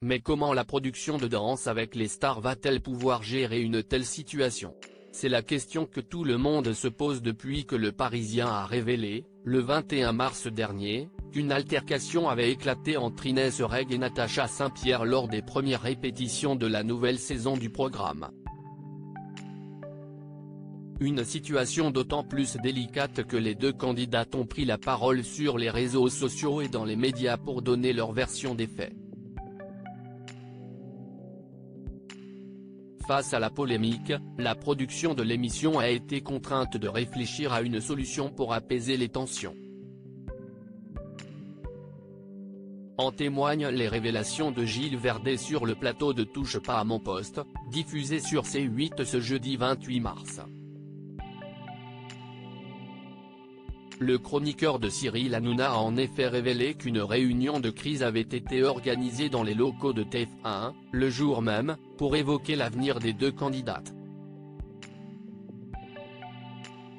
Mais comment la production de Danse avec les stars va-t-elle pouvoir gérer une telle situation? C'est la question que tout le monde se pose depuis que Le Parisien a révélé, le 21 mars dernier, qu'une altercation avait éclaté entre Inès Reg et Natacha Saint-Pierre lors des premières répétitions de la nouvelle saison du programme. Une situation d'autant plus délicate que les deux candidates ont pris la parole sur les réseaux sociaux et dans les médias pour donner leur version des faits. Face à la polémique, la production de l'émission a été contrainte de réfléchir à une solution pour apaiser les tensions. En témoignent les révélations de Gilles Verdet sur le plateau de Touche pas à mon poste, diffusé sur C8 ce jeudi 28 mars. Le chroniqueur de Cyril Hanouna a en effet révélé qu'une réunion de crise avait été organisée dans les locaux de TF1, le jour même, pour évoquer l'avenir des deux candidates.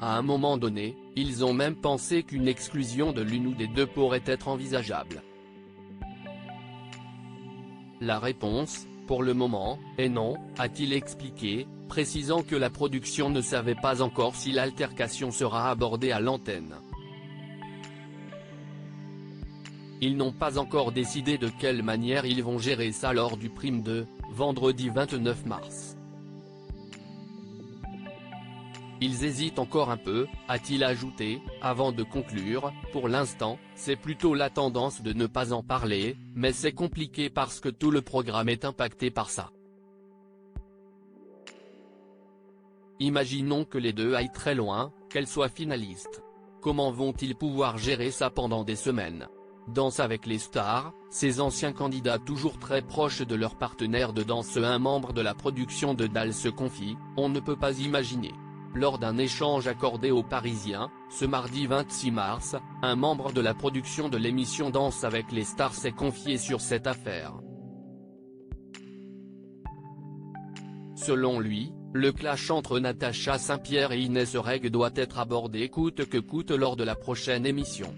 À un moment donné, ils ont même pensé qu'une exclusion de l'une ou des deux pourrait être envisageable. La réponse, pour le moment, est non, a-t-il expliqué, précisant que la production ne savait pas encore si l'altercation sera abordée à l'antenne. Ils n'ont pas encore décidé de quelle manière ils vont gérer ça lors du prime de, vendredi 29 mars. Ils hésitent encore un peu, a-t-il ajouté, avant de conclure, pour l'instant, c'est plutôt la tendance de ne pas en parler, mais c'est compliqué parce que tout le programme est impacté par ça. Imaginons que les deux aillent très loin, qu'elles soient finalistes. Comment vont-ils pouvoir gérer ça pendant des semaines? Danse avec les stars, ces anciens candidats toujours très proches de leur partenaire de danse. Un membre de la production de DAL se confie, on ne peut pas imaginer. Lors d'un échange accordé aux Parisiens, ce mardi 26 mars, un membre de la production de l'émission Danse avec les stars s'est confié sur cette affaire. Selon lui, le clash entre Natacha Saint-Pierre et Inès Reg doit être abordé coûte que coûte lors de la prochaine émission.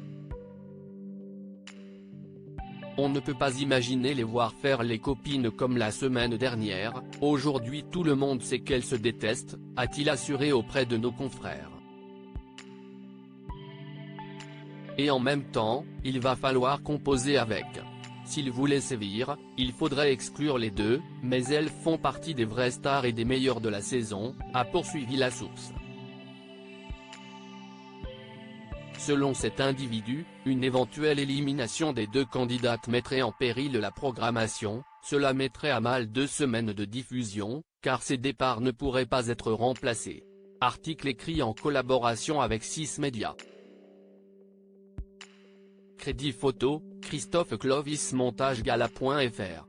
On ne peut pas imaginer les voir faire les copines comme la semaine dernière, aujourd'hui tout le monde sait qu'elles se détestent, a-t-il assuré auprès de nos confrères. Et en même temps, il va falloir composer avec. S'ils voulaient sévir, il faudrait exclure les deux, mais elles font partie des vraies stars et des meilleures de la saison, a poursuivi la source. Selon cet individu, une éventuelle élimination des deux candidates mettrait en péril la programmation, cela mettrait à mal 2 semaines de diffusion, car ces départs ne pourraient pas être remplacés. Article écrit en collaboration avec 6 médias. Crédit photo, Christophe Clovis montage gala.fr